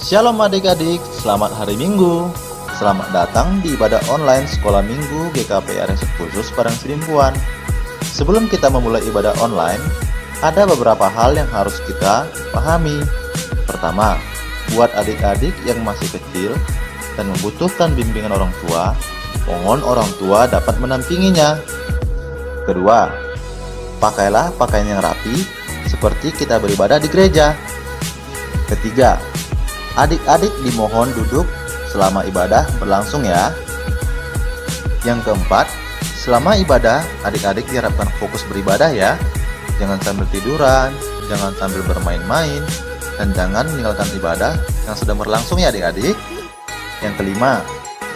Shalom adik-adik, selamat hari Minggu. Selamat datang di ibadah online Sekolah Minggu GKP RS Khusus Padang Sidimpuan. Sebelum kita memulai ibadah online, ada beberapa hal yang harus kita pahami. Pertama, buat adik-adik yang masih kecil dan membutuhkan bimbingan orang tua, mohon orang tua dapat menampinginya. Kedua, pakailah pakaian yang rapi seperti kita beribadah di gereja. Ketiga, adik-adik dimohon duduk selama ibadah berlangsung ya. Yang keempat, selama ibadah adik-adik diharapkan fokus beribadah ya. Jangan sambil tiduran, jangan sambil bermain-main, dan jangan meninggalkan ibadah yang sedang berlangsung ya adik-adik. Yang kelima,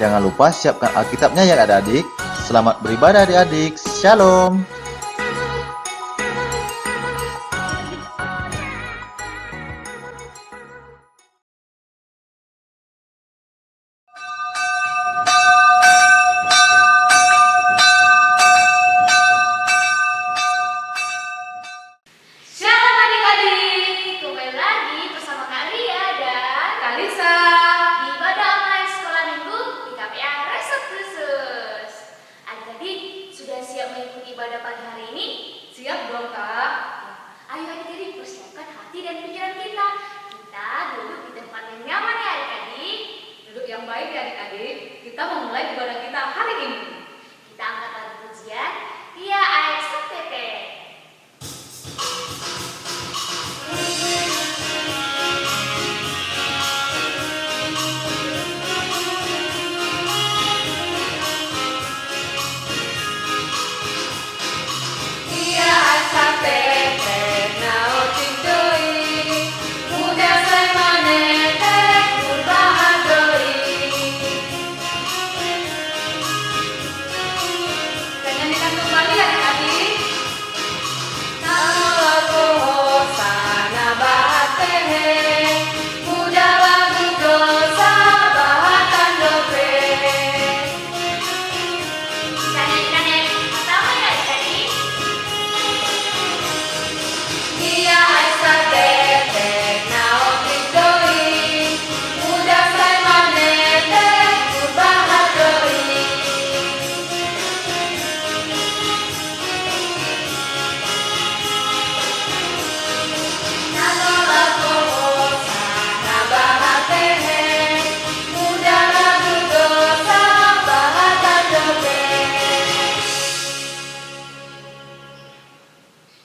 jangan lupa siapkan Alkitabnya ya adik-adik. Selamat beribadah adik-adik. Shalom. Shalom adik-adik, kembali lagi bersama Kak Ria dan Kak Lisa di ibadah online sekolah minggu di KPA Resort Khusus. Adik-adik sudah siap mengikuti ibadah pagi hari ini? Siap dong Kak? Ayo adik-adik persiapkan hati dan pikiran kita. Kita duduk di tempat yang nyaman ya adik-adik. Duduk yang baik ya adik-adik. Kita memulai ibadah kita hari ini. Kita angkat lagu pujian, Dia Air Setete. Nyanyikan kembali adik-adik. Kita nyanyikan yang pertama ya adik-adik.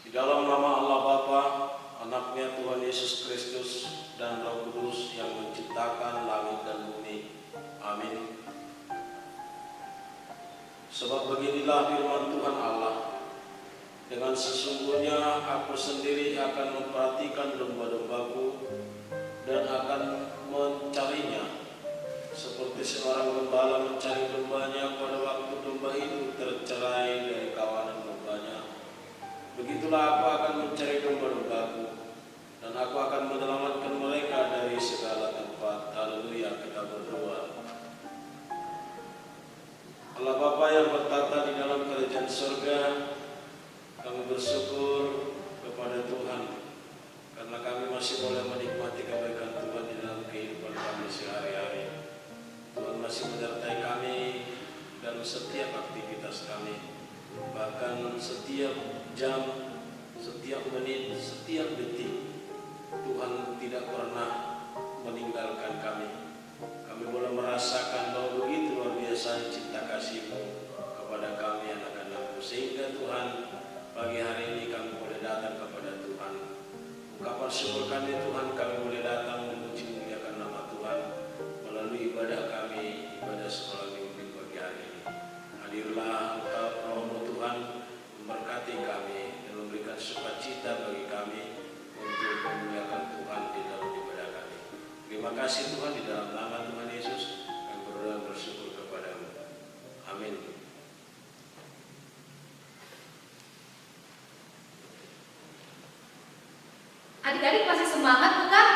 Di dalam nama Allah Bapa, Anaknya Tuhan Yesus Kristus, dan Roh Kudus yang menciptakan langit dan bumi. Amin. Sebab beginilah firman Tuhan Allah, dengan sesungguhnya aku sendiri akan memperhatikan domba-dombaku dan akan mencarinya, seperti seorang gembala mencari dombanya pada waktu domba itu tercerai dari kawanan dombanya. Begitulah aku akan mencari domba-dombaku, dan aku akan menyelamatkan mereka dari segala tempat. Haleluya, kita berdoa. Allah Bapa yang bertata di dalam kerajaan surga, kami bersyukur kepada Tuhan karena kami masih boleh menikmati kebaikan Tuhan di dalam kehidupan kami sehari-hari. Tuhan masih menyertai kami dalam setiap aktivitas kami, bahkan setiap jam, setiap menit, setiap detik. Tuhan tidak pernah meninggalkan kami. Kami boleh merasakan bahwa begitu luar biasa cinta kasih-Mu kepada kami anak-anak-Mu, sehingga Tuhan pagi hari ini kami boleh datang kepada Tuhan. Ungkapan syukur kami Tuhan, kami boleh datang memuji muliakan nama Tuhan melalui ibadah kami, ibadah sekolah minggu di pagi hari ini. Hadirlah Engkau Roh-Mu Tuhan, memberkati kami dan memberikan sukacita bagi kami untuk memuliakan Tuhan di dalam ibadah kami. Terima kasih Tuhan, di dalam nama Tuhan Yesus kami berdoa dan bersyukur kepada-Mu. Amin. Adik-adik masih semangat bukan?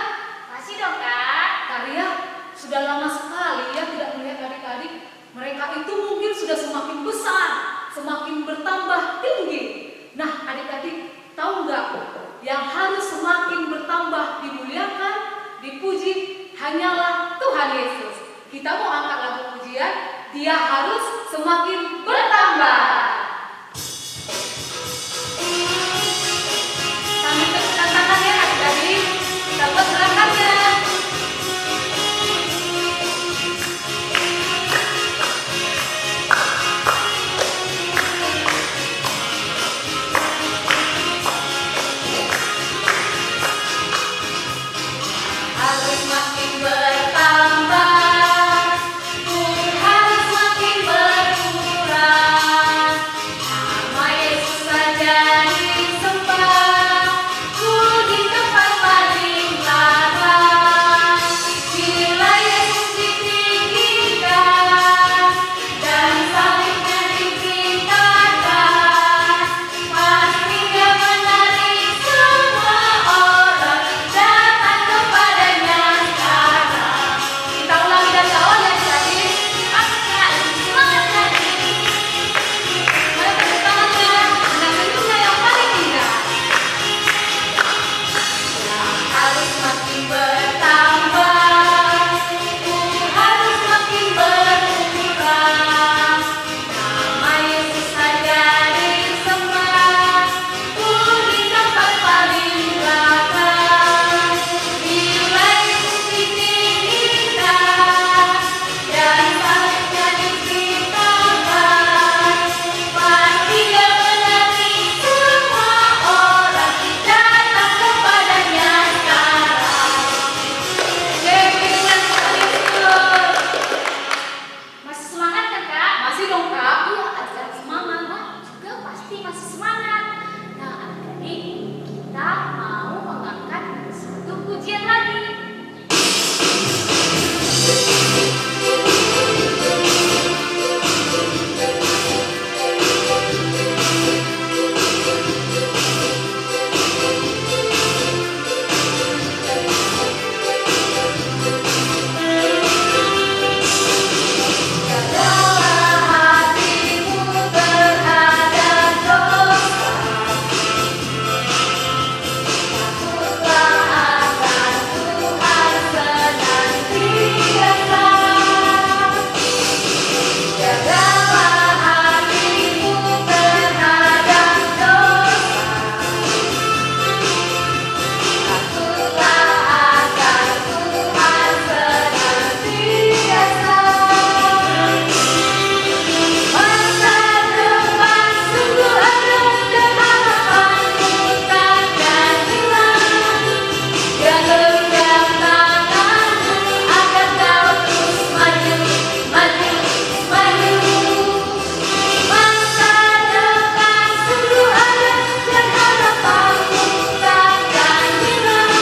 Masih dong Kak. Kak Ria, sudah lama sekali ya tidak melihat adik-adik. Mereka itu mungkin sudah semakin besar, semakin bertambah tinggi. Nah adik-adik, tahu nggak? Yang harus semakin bertambah dimuliakan, dipuji, hanyalah Tuhan Yesus. Kita mau angkat lagu pujian, Dia harus semakin bertambah. Sambil tepuk tangannya adik-adik, kita buat gerakannya. Harus makin bertambah, harus makin berkurang. Nama Yesus saja disembah, di tempat paling belakang. Bila Yesus ditinggikan dan salibnya ditingkatkan, pasti Dia menarik semua orang datang kepadanya sekarang. Kita ulangi dari awal ya adik-adik. Semangat lagi. Mari tepuk tangannya dengan senyumnya yang paling indah. Harus makin bertambah, harus makin berkurang. Nama Yesus saja disembah, di tempat paling belakang. Bila Yesus ditinggikan dan salibnya ditingkatkan, pasti Dia menarik semua orang datang kepadanya sekarang. Dengan sekaligus. Masih semangat kan Kak? Masih dong Kak? Iya, adik-adik semangat. Nah, juga pasti masih semangat. Nah, adik-adik, kita mau mengangkat satu pujian lagi. Jagalah hatimu terhadap dosa, takutlah akan Tuhan senantiasa. Jagalah hatimu terhadap dosa, takutlah akan Tuhan senantiasa. Masa depan sungguh ada dan harapanmu takkan hilang. Dia genggam tanganmu agar kau terus maju, maju, maju. Masa depan sungguh ada dan harapanmu takkan hilang.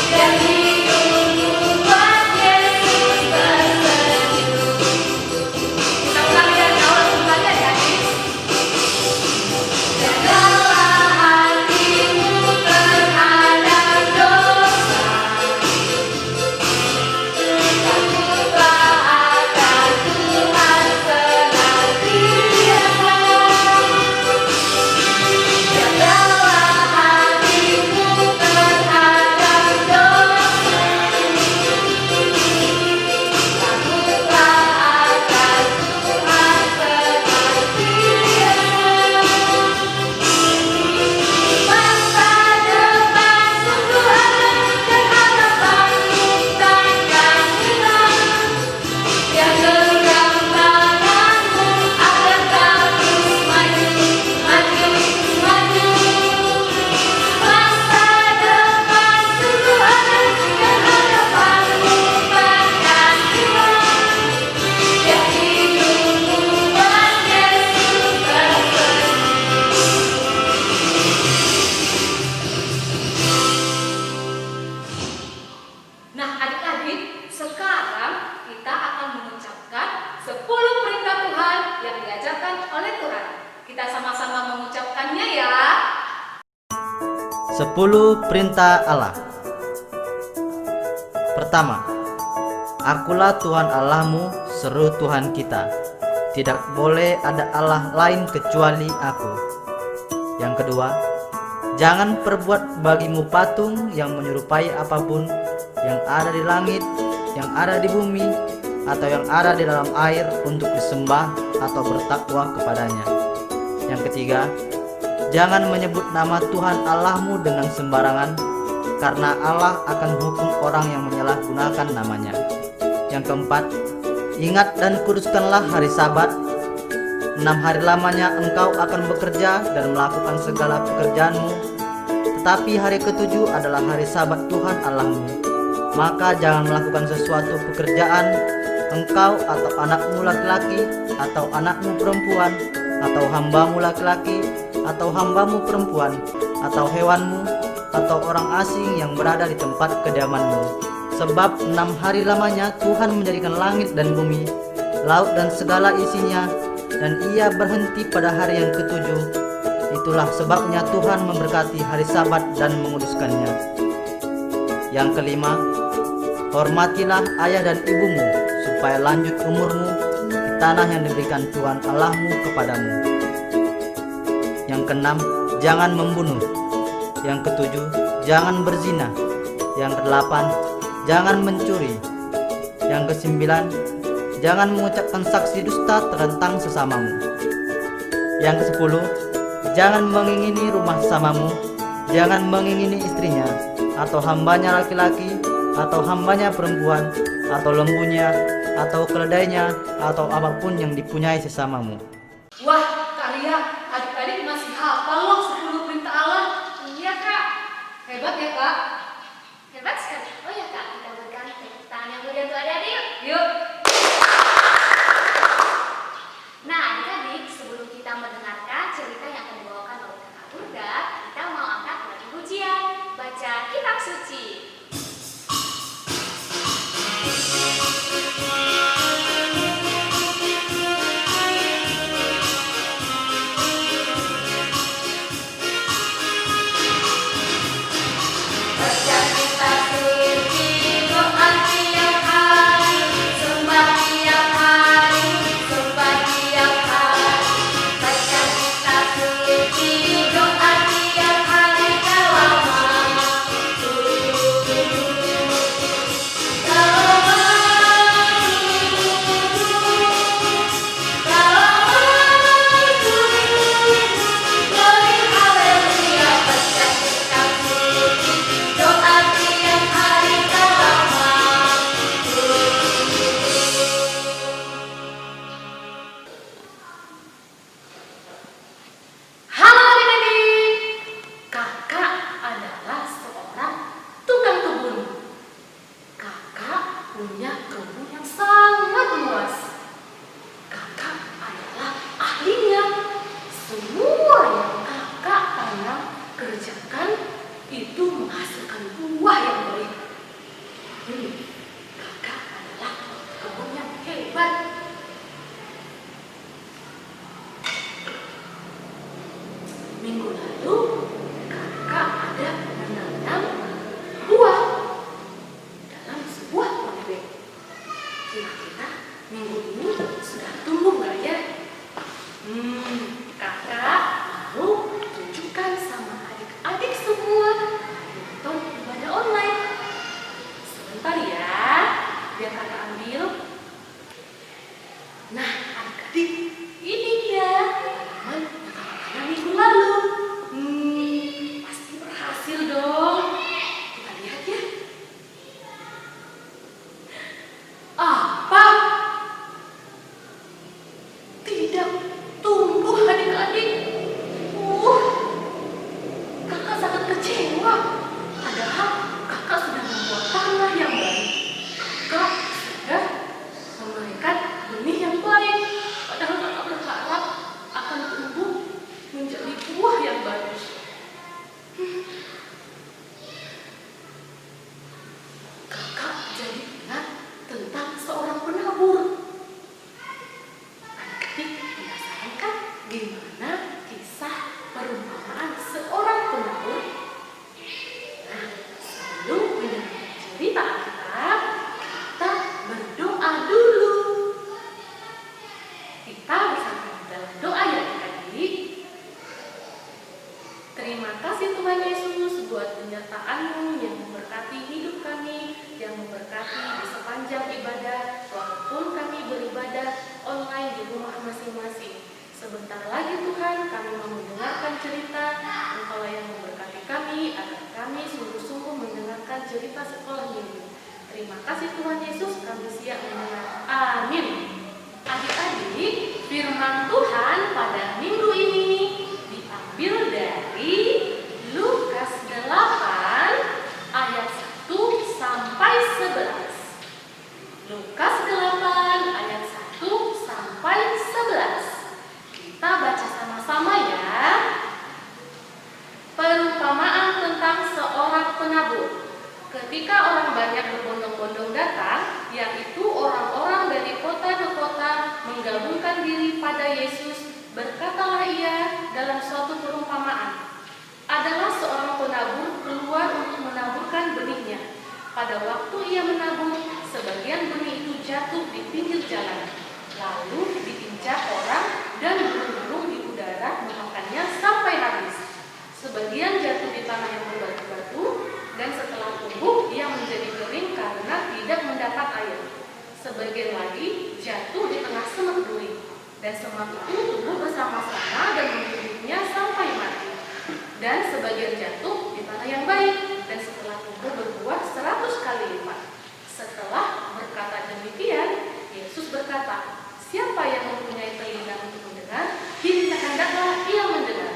Dan hidupmu buat Yesus tersenyum. Kita ulangi dari awal kembali ya adik. Jagalah hatimu terhadap dosa, takutlah akan Tuhan senantiasa. Jagalah hatimu terhadap dosa, takutlah akan Tuhan senantiasa. Masa depan sungguh ada dan harapanmu takkan hilang. Dia genggam tanganmu agar kau terus maju, maju, maju. Masa depan sungguh ada dan harapanmu takkan hilang. Dia hidupmu buat Yesus tersenyum. Nah adik-adik, sekarang kita akan mengucapkan 10 perintah Tuhan yang diajarkan oleh Tuhan. Kita sama-sama mengucapkannya ya. 10 perintah Allah. Pertama, Akulah Tuhan Allahmu, seru Tuhan kita. Tidak boleh ada Allah lain kecuali Aku. Yang kedua, jangan perbuat bagimu patung yang menyerupai apapun yang ada di langit, yang ada di bumi, atau yang ada di dalam air untuk disembah atau bertakwa kepadanya. Yang ketiga, jangan menyebut nama Tuhan Allahmu dengan sembarangan, karena Allah akan menghukum orang yang menyalahgunakan namanya. Yang keempat, ingat dan kuduskanlah hari Sabat. 6 hari lamanya engkau akan bekerja dan melakukan segala pekerjaanmu, tetapi hari ketujuh adalah hari Sabat Tuhan Allahmu. Maka jangan melakukan sesuatu pekerjaan, engkau atau anakmu laki-laki, atau anakmu perempuan, atau hambamu laki-laki, atau hambamu perempuan, atau hewanmu, atau orang asing yang berada di tempat kediamanmu. Sebab 6 hari lamanya Tuhan menjadikan langit dan bumi, laut dan segala isinya, dan ia berhenti pada hari yang ketujuh. Itulah sebabnya Tuhan memberkati hari Sabat dan menguduskannya. Yang kelima, hormatilah ayah dan ibumu, supaya lanjut umurmu di tanah yang diberikan Tuhan Allahmu kepadamu. Yang keenam, jangan membunuh. Yang ketujuh, jangan berzina. Yang kedelapan, jangan mencuri. Yang kesembilan, jangan mengucapkan saksi dusta tentang sesamamu. Yang kesepuluh, jangan mengingini rumah sesamamu. Jangan mengingini istrinya, atau hambanya laki-laki, atau hambanya perempuan, atau lembunya, atau keledainya, atau apapun yang dipunyai sesamamu. Wah, Kak Ria, adik-adik masih hafal loh 10 perintah Allah. Iya kak, Hebat ya, Kak? hebat sekali. Oh ya kak, kita berikan tepuk tangan yang meriah untuk adik-adik yuk. Yuk. Nah adik-adik, sebelum kita mendengarkan cerita yang akan dibawakan oleh kakak Burda, kita mau angkat lagu pujian, baca kitab suci. Baca kitab suci, doa tiap hari, sembah tiap hari, sembah tiap hari. Baca kitab suci, doa tiap hari kalau mampu. Kalau mampu, glory haleluya. Baca kitab suci, doa tiap hari kalau mampu. Halo adik-adik. Kakak adalah seorang tukang kebun. Kakak punya kebun yang sangat luas. Kakak adalah ahlinya. Semua yang kakak tanam, kerjakan, itu menghasilkan buah yang baik. Kakak adalah kebun yang hebat. Minggu lalu, kakak ada menanam buah dalam sebuah potbag. Kira-kira minggu ini sudah tumbuh nggak ya? Kakak mau tunjukkan sama adik-adik semua nonton ibadah online. Sebentar ya, biar kakak ambil. Nah, adik-adik, ini dia tanaman yang kakak tanam minggu lalu. Pasti berhasil dong. Kita lihat ya. Apa? Tidak tumbuh adik-adik. Kakak sangat kecewa. Padahal kakak sudah membuat tanah yang baik. Kakak sudah memberikan benih yang baik. Padahal kakak berharap akan tumbuh menjadi buah yang bagus. Kakak jadi ingat tentang seorang penabur. Adik-adik penasaran kan gimana kisah perumpamaan seorang penabur? Nah, sebelum mendengar cerita Alkitab, kita berdoa dulu. Kita bersama dalam doa ya adik-adik. Terima kasih Tuhan Yesus buat penyertaan-Mu yang memberkati hidup kami yang memberkati di sepanjang ibadah, walaupun kami beribadah online di rumah masing-masing. Sebentar lagi Tuhan, kami mau mendengarkan cerita Engkau yang memberkati kami, agar kami sungguh-sungguh mendengarkan cerita sekolah minggu. Terima kasih Tuhan Yesus, kami siap mendengar. Amin. Adik-adik, firman Tuhan pada minggu ini diambil dari Lukas 8 ayat 1 sampai 11. Lukas 8 ayat 1 sampai 11. Kita baca sama-sama ya. Perumpamaan tentang seorang penabur. Ketika orang banyak berbondong-bondong datang, yaitu orang-orang dari kota ke kota menggabungkan diri pada Yesus, berkatalah ia dalam suatu perumpamaan. Adalah seorang penabur keluar untuk menaburkan benihnya. Pada waktu ia menabur, sebagian benih itu jatuh di pinggir jalan. Lalu diinjak orang dan burung-burung di udara memakannya sampai habis. Sebagian jatuh di tanah yang berbatu-batu, dan setelah tumbuh ia menjadi kering karena tidak mendapat air. Sebagian lagi jatuh di tengah semak duri, dan semak itu tumbuh bersama-sama dan menghidupnya sampai mati. Dan sebagian jatuh di tanah yang baik, dan setelah tumbuh berbuah 100 kali lipat. Setelah berkata demikian, Yesus berkata, "Siapa yang mempunyai telinga untuk mendengar, hendaklah ia mendengar."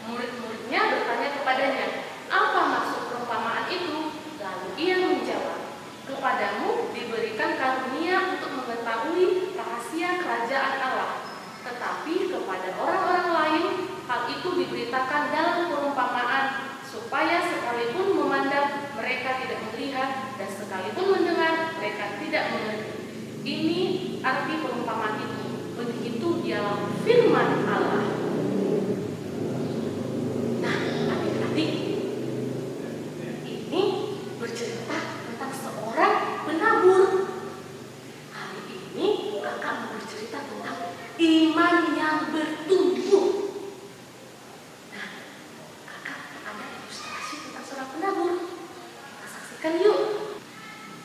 Murid-muridnya bertanya kepadanya, "Apa maksud perumpamaan itu?" Lalu ia menjawab, "Kepadamu diberikan karunia untuk mengetahui rahasia kerajaan Allah. Tetapi kepada orang-orang lain, hal itu diberitakan dalam perumpamaan, supaya sekalipun memandang, mereka tidak melihat, dan sekalipun mendengar, mereka tidak mengerti." Ini arti perumpamaan itu. Begitu ialah firman Allah. Nah, adik-adik, ini bercerita tentang seorang penabur. Hari ini kakak mau bercerita tentang iman yang bertumbuh. Nah, kakak ada ilustrasi tentang seorang penabur. Kita saksikan yuk.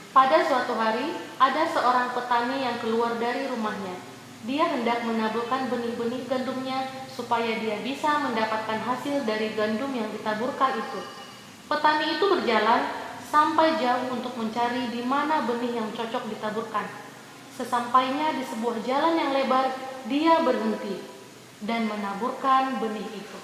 Pada suatu hari, ada seorang petani yang keluar dari rumahnya. Dia hendak menaburkan benih-benih gandumnya supaya dia bisa mendapatkan hasil dari gandum yang ditaburkan itu. Petani itu berjalan sampai jauh untuk mencari di mana benih yang cocok ditaburkan. Sesampainya di sebuah jalan yang lebar, dia berhenti dan menaburkan benih itu.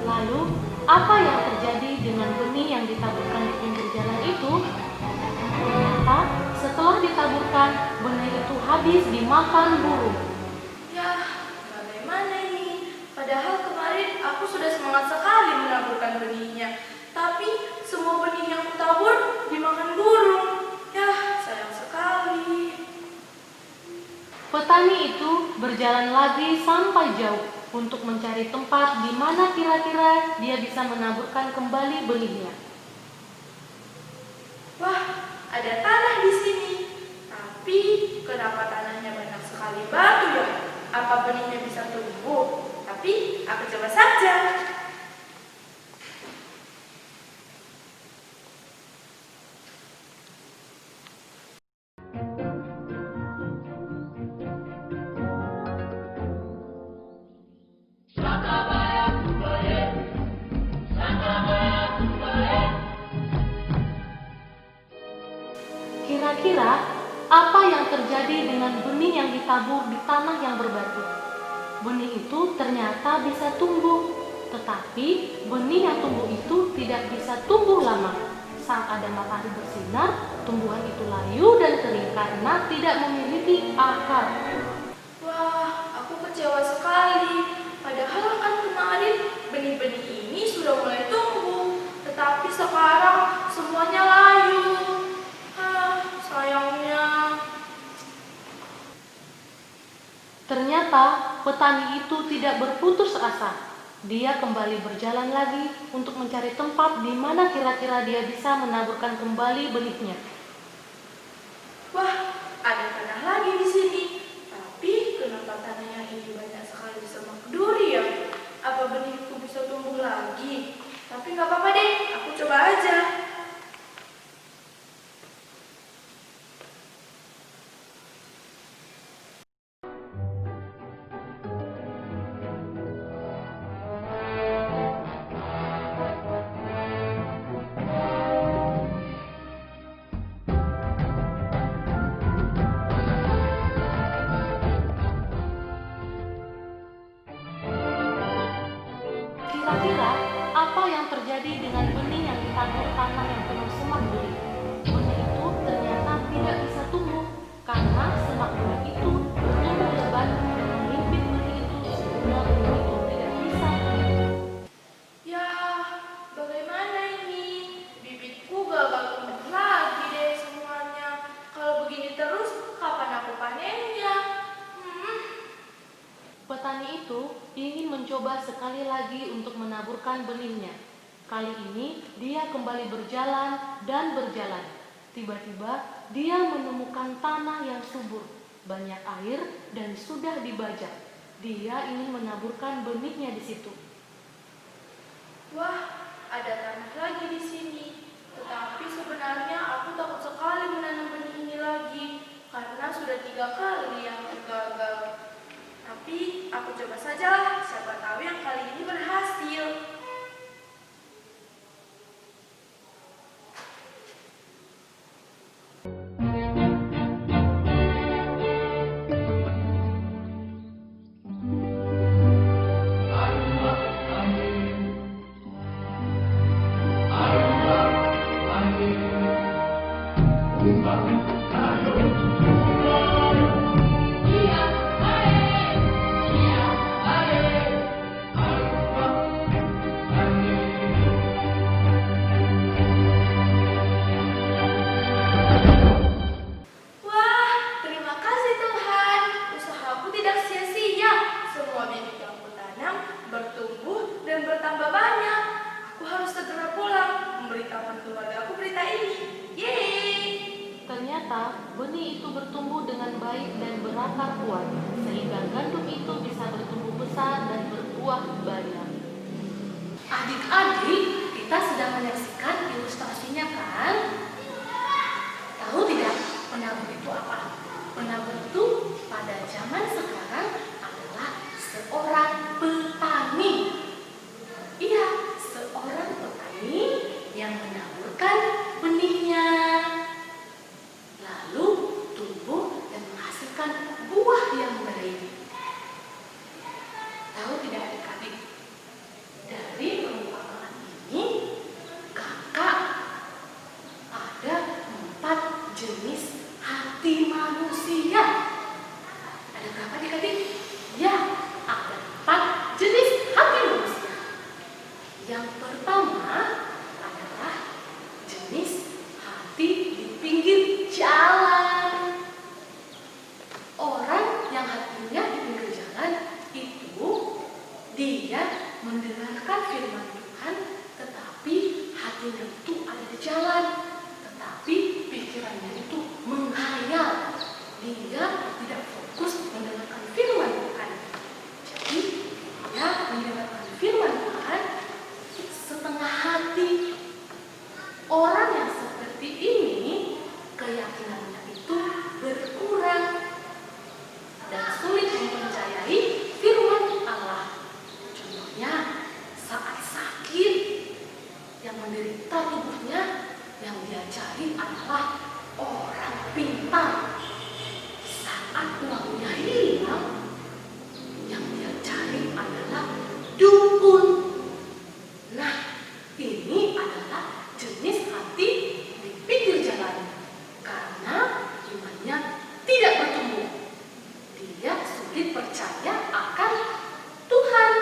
Lalu, apa yang terjadi dengan benih yang ditaburkan di pinggir jalan itu? Ternyata, setelah ditaburkan, benih itu habis dimakan burung. Ya, bagaimana ini? Padahal kemarin aku sudah semangat sekali menaburkan benihnya. Tapi semua benih yang kutabur dimakan burung. Ya, sayang sekali. Petani itu berjalan lagi sampai jauh untuk mencari tempat di mana kira-kira dia bisa menaburkan kembali benihnya. Wah, ada tanah di sini. Tapi kenapa tanahnya banyak sekali batu ya? Apa benihnya bisa tumbuh? Tapi aku coba saja. Kira-kira apa yang terjadi dengan benih yang ditabur di tanah yang berbatu? Benih itu ternyata bisa tumbuh, tetapi benih yang tumbuh itu tidak bisa tumbuh lama. Saat ada matahari bersinar, tumbuhan itu layu dan kering karena tidak memiliki akar. Wah, aku kecewa sekali. Padahal kan kemarin benih-benih ini sudah mulai tumbuh, tetapi sekarang semuanya layu. Sayangnya. petani itu tidak berputus asa. Dia kembali berjalan lagi untuk mencari tempat di mana kira-kira dia bisa menaburkan kembali benihnya. Wah, ada tanah lagi di sini. Tapi kenapa tanahnya ini banyak sekali semak duri ya? Apa benihku bisa tumbuh lagi? Tapi nggak apa-apa deh, aku coba aja. Kira-kira apa yang terjadi dengan benih yang ditabur tanah yang penuh semak duri? Benih itu ternyata tidak bisa tumbuh karena semak duri itu bertumbuh lebat dan menghimpit benih itu sehingga benih itu tidak bisa tumbuh. Ya, bagaimana ini? Bibitku gagal tumbuh lagi deh semuanya. Kalau begini terus, kapan aku panennya? Petani itu ingin mencoba sekali lagi untuk menaburkan benihnya. Kali ini dia kembali berjalan dan berjalan. Tiba-tiba dia menemukan tanah yang subur, banyak air dan sudah dibajak. Dia ingin menaburkan benihnya di situ. Wah, ada tanah lagi di sini. Tetapi sebenarnya aku takut sekali menanam benih ini lagi karena sudah 3 kali yang gagal. Tapi aku coba saja, siapa tahu yang kali ini berhasil. Wah, terima kasih Tuhan. Usahaku tidak sia-sia. Semua bibit yang kutanam bertumbuh dan bertambah banyak. Aku harus segera pulang memberitahukan keluargaku berita ini. Yeay! Ternyata benih itu bertumbuh dengan baik dan berakar kuat, sehingga gandum itu bisa bertumbuh besar dan berbuah banyak. Adik-adik, kita sedang menyaksikan ilustrasinya kan? Tahu tidak penabur itu apa? Penabur itu pada zaman sekarang adalah seorang petani. Iya, seorang petani yang menaburkan benihnya, lalu tumbuh dan menghasilkan buah yang baik. Tahu tidak adik-adik? Dari perumpamaan ini, kakak ada 4 jenis hati manusia. Ada berapa adik-adik? Ya, ada 4 jenis hati manusia. Yang pertama adalah jenis hati di pinggir jalan. Orang yang hatinya di pinggir jalan itu dia mendengarkan firman Tuhan, tetapi hatinya itu ada di jalan, tetapi pikirannya itu menghayal. Dia tidak fokus mendengarkan firman Tuhan. Jadi dia mendengarkan firman Tuhan setengah hati. Orang yang seperti ini keyakinannya itu berkurang dan sulit mempercayai firman Allah. Contohnya saat sakit, yang menderita tubuhnya, yang dia cari adalah orang pintar. Saat uangnya hilang, yang dia cari adalah dukun. Nah, ini adalah jenis hati di pinggir jalan karena imannya tidak bertumbuh. Dia sulit percaya akan Tuhan.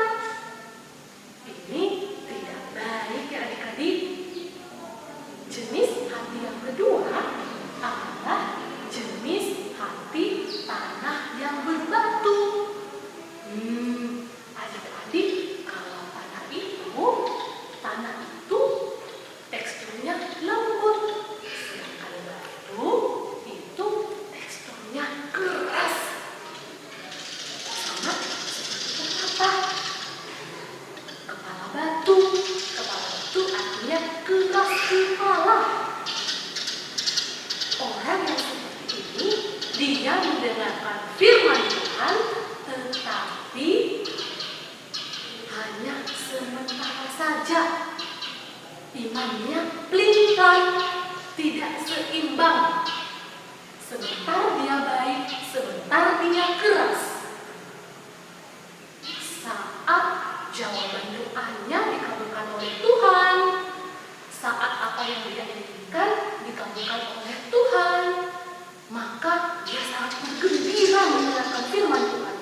Ini tidak baik ya adik-adik. Jenis hati yang kedua adalah jenis hati tanah yang berbatu. imannya pelintan, tidak seimbang. Sebentar dia baik, sebentar dia keras. Saat jawaban doanya dikabulkan oleh Tuhan, saat apa yang dia inginkan dikabulkan oleh Tuhan, maka dia sangat bergembira mendengarkan firman Tuhan.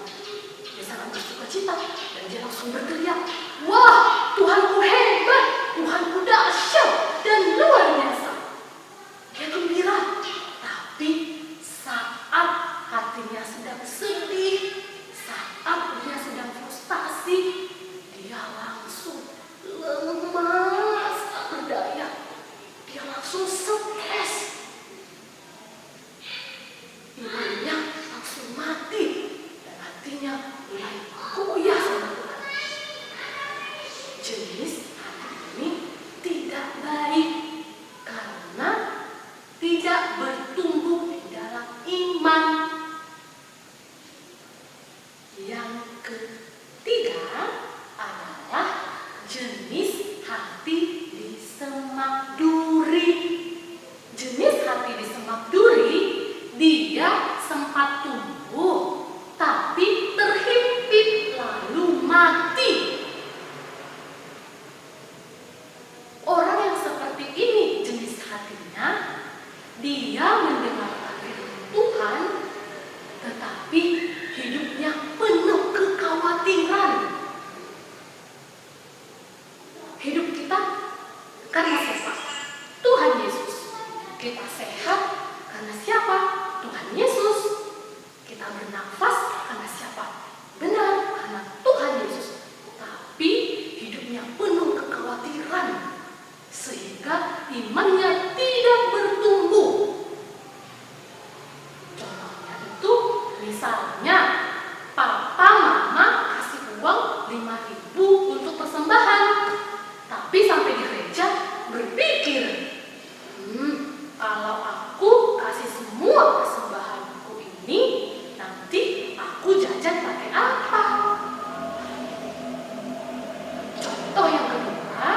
Dia sangat bersuka cita dan dia langsung berteriak, "Wah, Tuhanku hebat, Tuhanku dahsyat dan luar biasa." Dia gembira, tapi saat hatinya sedang sedih, saat dia sedang frustasi, dia langsung lemas tak berdaya. Dia langsung stres. Imannya langsung mati dan hatinya mulai goyah sama Tuhan. Jenis hati ini tidak baik karena tidak bertumbuh di dalam iman. Yang ketiga adalah jenis hati di semak duri. Jenis hati di semak duri, dia sempat tumbuh tapi terhimpit lalu mati. Orang yang seperti ini jenis hatinya, dia mendengarkan firman Tuhan, tetapi hidupnya penuh kekhawatiran. Hidup kita karena siapa? Tuhan Yesus. Kita sehat karena siapa? Tuhan Yesus. Kita bernafas karena siapa? Benar, karena Tuhan Yesus. Tapi hidupnya penuh kekhawatiran, sehingga imannya tidak bertumbuh. Contohnya itu, misalnya papa mama kasih uang 5.000 untuk persembahan, tapi sampai di gereja berpikir, kalau aku kasih semua persembahanku ini, nanti aku jajan pakai apa? Contoh yang kedua,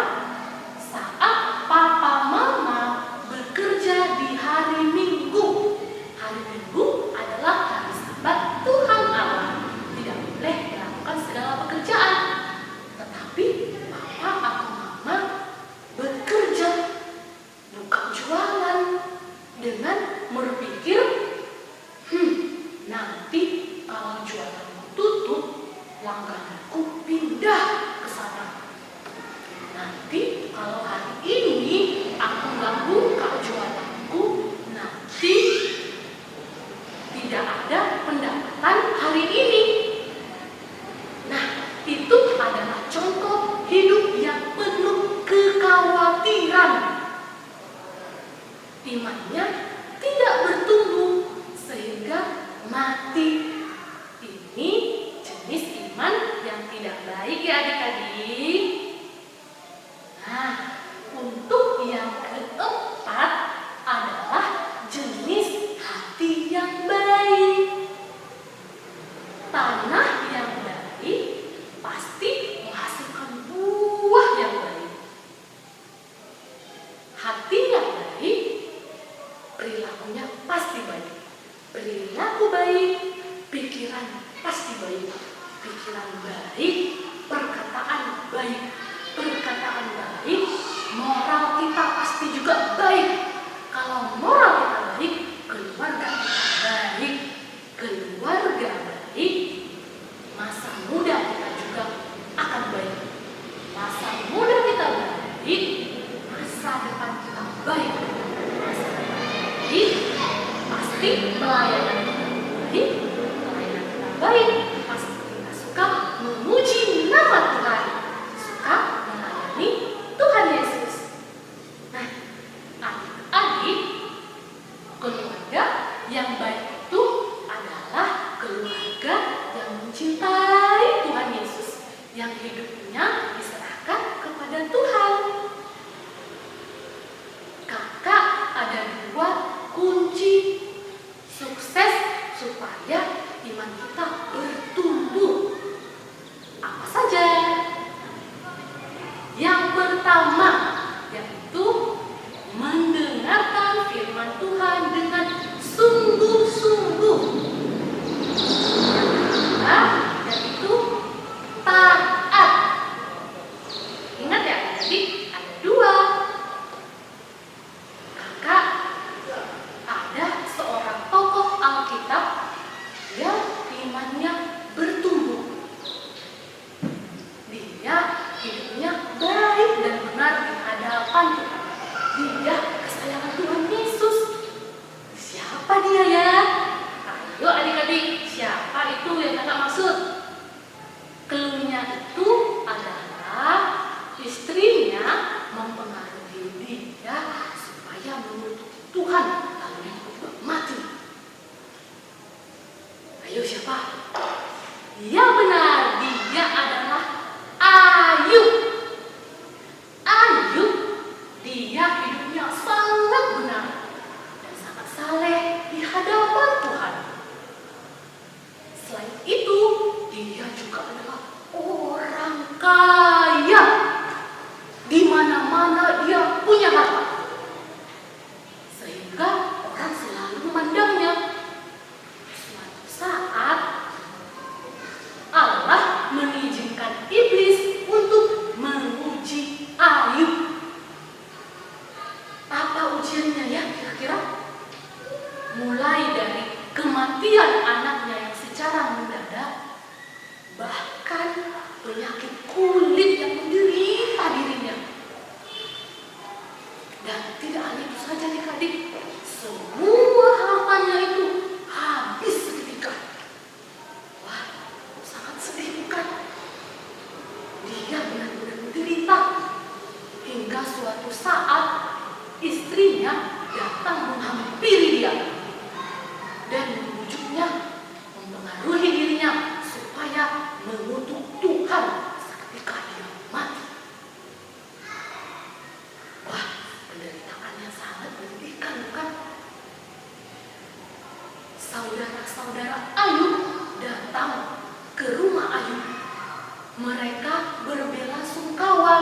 saat papa mama bekerja di hari Minggu. Hari Minggu adalah hari Sabat Tuhan Allah. Tidak boleh melakukan segala pekerjaan. Tetapi papa atau mama bekerja, buka jualan, dengan berpikir, nanti kalau jualanku tutup, langgananku pindah ke sana. Nanti kalau hari ini aku nggak buka jualanku, nanti tidak ada pendapatan hari ini. Nah, itu adalah contoh hidup yang penuh kekhawatiran. Imannya tidak bertumbuh sehingga mati. Ini jenis iman yang tidak baik ya adik-adik. Nah, untuk yang keempat adalah jenis hati yang baik. Tanah yang baik pasti menghasilkan buah yang baik. Hati yang baik, perilakunya pasti baik. Perilaku baik, pikiran pasti baik. Pikiran baik, perkataan baik. Perkataan baik, moral kita pasti juga baik. Kalau moral kita baik, keluarga kita baik. Keluarga baik, masa muda kita juga akan baik. Masa muda kita baik, masa depan kita baik. Masa depan baik, pasti pelayanan kita baik. Pelayanan kita baik, pasti kita suka memuji nama Tuhan, suka melayani Tuhan Yesus. Nah, Tuhan lalu dia mati. Ayo siapa? Ya benar, dia adalah Ayub. Ayub, dia hidupnya sangat benar dan sangat saleh di hadapan Tuhan. Selain itu, dia juga adalah orang kaya. Di mana-mana dia punya harta. Sehingga orang selalu memandangnya. Suatu saat Allah mengizinkan iblis untuk menguji Ayub. Apa ujiannya ya kira-kira? Mulai dari kematian anaknya yang secara mendadak, bahkan penyakit kulit yang menderita dirinya. Dan tidak hanya itu saja adik-adik, semua hartanya itu habis seketika. Wah, sangat sedih bukan? Dia benar-benar menderita hingga suatu saat istrinya datang menghampiri dia dan membujuknya, mempengaruhi dirinya supaya mengutuk Tuhan seketika dia mati. Wah, penderitaannya sangat menyedihkan bukan? Saudara-saudara Ayub datang ke rumah Ayub. Mereka berbelasungkawa,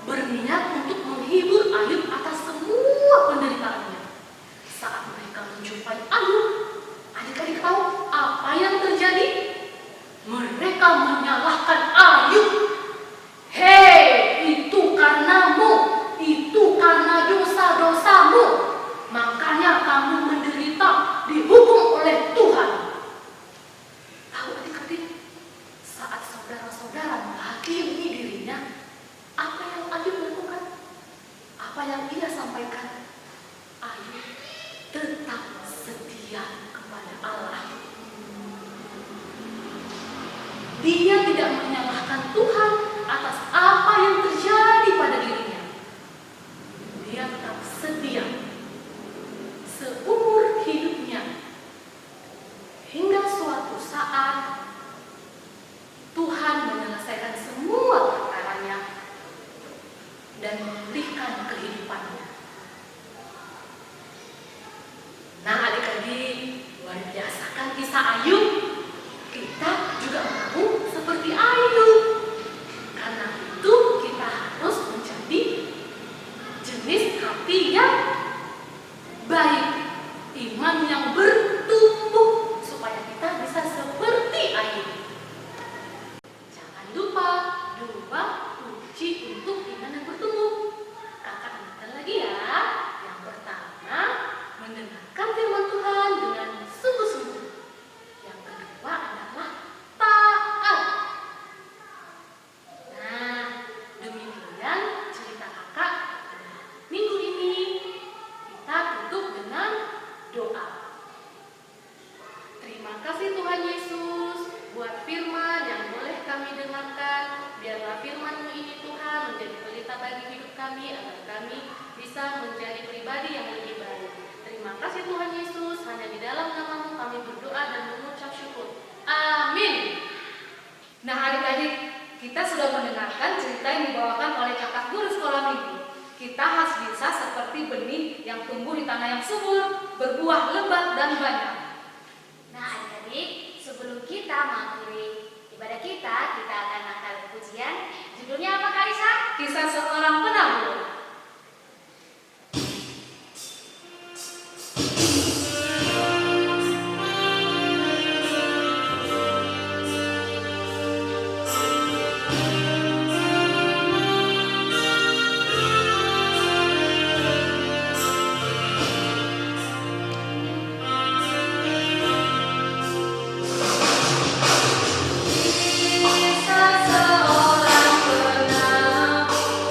berniat untuk menghibur Ayub atas semua penderitaannya. Saat mereka menjumpai Ayub, adik-adik tahu apa yang terjadi? Mereka menyalahkan Ayub. Hei, itu karenamu, itu karena dosa-dosamu. Makanya kamu menderita, dihukum oleh Tuhan. Tahu adik-adik, saat saudara-saudara menghakimi dirinya, apa yang Ayub lakukan? Apa yang ia sampaikan? Ayub tetap setia kepada Allah. Dia tidak menyalahkan Tuhan atas apa yang terjadi pada dirinya. Dia tetap setia seumur hidupnya. Hingga suatu saat Tuhan menyelesaikan semua perkaranya dan memulihkan kehidupannya. Nah adik-adik, luar biasa kan kisah Ayub? Kita juga mau seperti Ayub. Karena itu kita harus menjadi jenis hati yang baik, iman yang bertumbuh supaya kita bisa seperti Ayub. Jangan lupa doa kunci untuk iman yang bertumbuh. Kakak ingatkan lagi ya. Yang pertama, mendengarkan firman Tuhan dengan sungguh-sungguh. Yang kedua adalah taat. Nah, demikian cerita kakak minggu ini. Kita tutup dengan doa. Terima kasih Tuhan Yesus buat firman yang boleh kami dengarkan. Biarlah firman-Mu ini Tuhan menjadi pelita bagi hidup kami agar kami bisa menjadi pribadi yang lebih baik. Terima kasih Tuhan Yesus, hanya di dalam nama-Mu kami berdoa dan mengucap syukur. Amin. Nah adik-adik, kita sudah mendengarkan cerita yang dibawakan oleh kakak guru sekolah minggu. Kita harus bisa seperti benih yang tumbuh di tanah yang subur, berbuah lebat dan banyak. Nah adik-adik, sebelum kita mengakhiri ibadah kita akan angkat pujian. Judulnya apa Kak Lisa? Kisah seorang penabur. Kisah seorang penabur.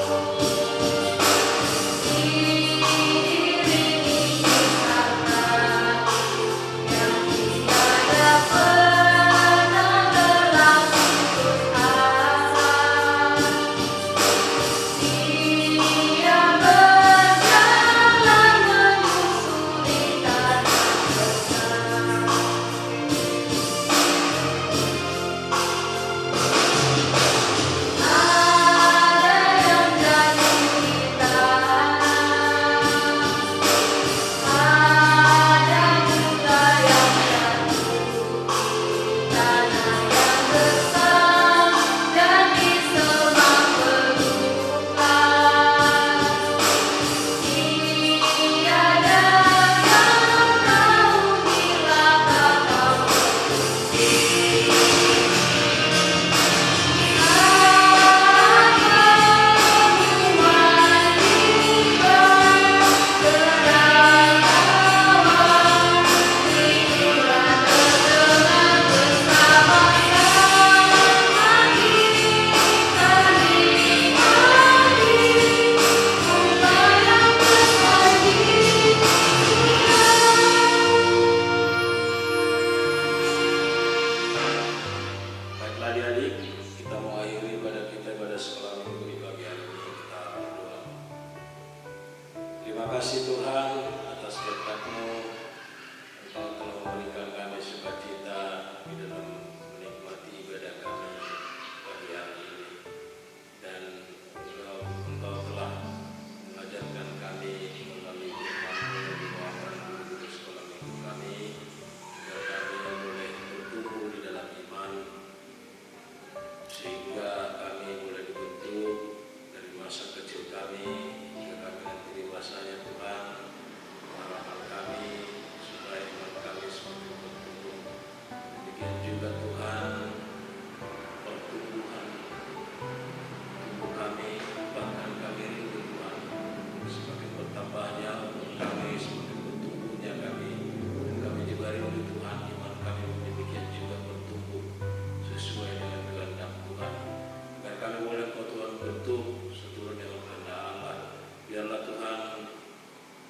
Terima kasih Tuhan atas berkat-Mu. Engkau telah memberikan kami sukacita di dalam menikmati ibadah kami pagi hari ini. Dan Engkau telah mengajarkan kami melalui firman-Mu yang dibawakan guru sekolah minggu kami, agar kami boleh bertumbuh di dalam iman, sehingga kami boleh dibentuk dari masa kecil kami hingga kami nanti dewasanya Tuhan. Harapan kami supaya iman kami semakin bertumbuh. Demikian juga Tuhan, pertumbuhan tubuh kami, bahkan kami rindu Tuhan, semakin bertambahnya umur kami, semakin bertumbuhnya kami, dan kami juga rindu Tuhan, iman kami demikian juga bertumbuh sesuai dengan kehendak Tuhan, agar kami boleh Kau Tuhan bentuk seturut dengan kehendak Allah. Biarlah Tuhan,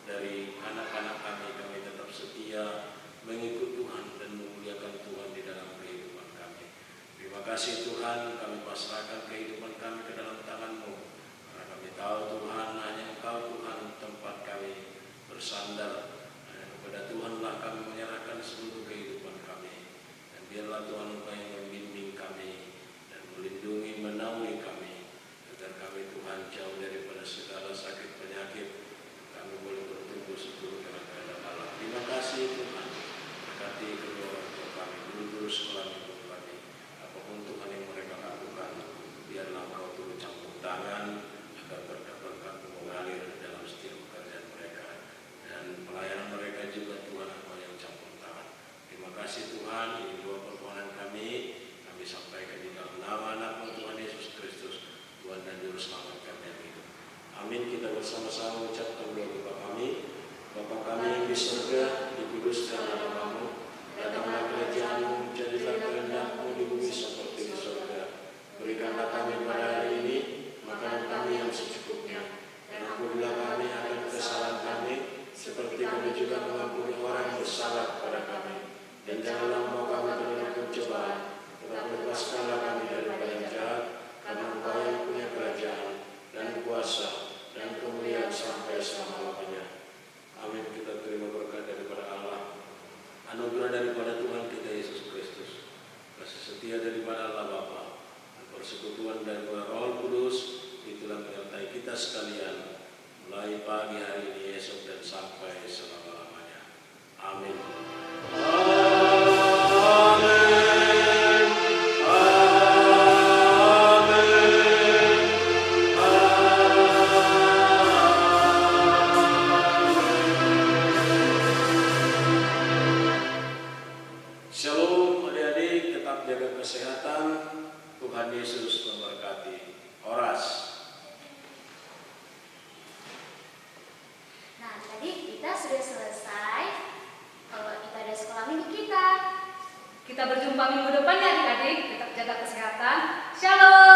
dari anak-anak kami tetap setia mengikut Tuhan dan memuliakan Tuhan di dalam kehidupan kami. Terima kasih Tuhan, kami pasrahkan kehidupan kami ke dalam tangan-Mu, karena kami tahu Tuhan, hanya Engkau Tuhan tempat kami bersandar. Hanya kepada Tuhanlah kami menyerahkan seluruh kehidupan kami. Dan biarlah Tuhan Engkau yang membimbing kami dan melindungi, menaungi kami, agar kami Tuhan jauh daripada segala sakit penyakit. Kami boleh bertumbuh seturut dengan kehendak Allah. Terima kasih Tuhan. Berkati kedua orang tua kami, guru-guru sekolah minggu kami. Apapun Tuhan yang mereka lakukan, biarlah Engkau turut campur tangan, agar berkat-berkat mengalir dalam setiap pekerjaan mereka. Dan pelayanan mereka juga Tuhan Engkau yang campur tangan. Terima kasih Tuhan, ini dua permohonan kami sampaikan di dalam nama anak-Mu Tuhan Yesus Kristus, Tuhan dan Juru Selamat kami yang hidup. Amin. Kita bersama-sama mengucapkan doa Bapa kami. Bapa kami yang di surga, dikuduskan nama-Mu, datanglah kerajaan-Mu, jadilah kehendak-Mu di bumi seperti di surga. Berikanlah kami pada hari ini makanan kami yang secukupnya, dan ampunilah kami akan kesalahan kami, seperti kami juga mengampuni orang yang bersalah kepada kami. Dan janganlah membawa kami ke dalam pencobaan, tetapi lepaskanlah kami daripada yang jahat, karena Engkau yang punya kerajaan dan kuasa dan kemuliaan sampai selama-lamanya. Amin. Kita terima berkat daripada Allah, anugerah daripada Tuhan kita Yesus Kristus, kasih setia daripada Allah Bapa, dan persekutuan daripada Roh Kudus, itulah menyertai kita sekalian mulai pagi hari ini, esok, dan sampai selama-lamanya. Amin. Shalom adik-adik, tetap jaga kesehatan. Tuhan Yesus memberkati. Oras. Nah, tadi kita sudah selesai ibadah sekolah minggu kita. Kita berjumpa minggu depan ya adik-adik. Tetap jaga kesehatan. Shalom.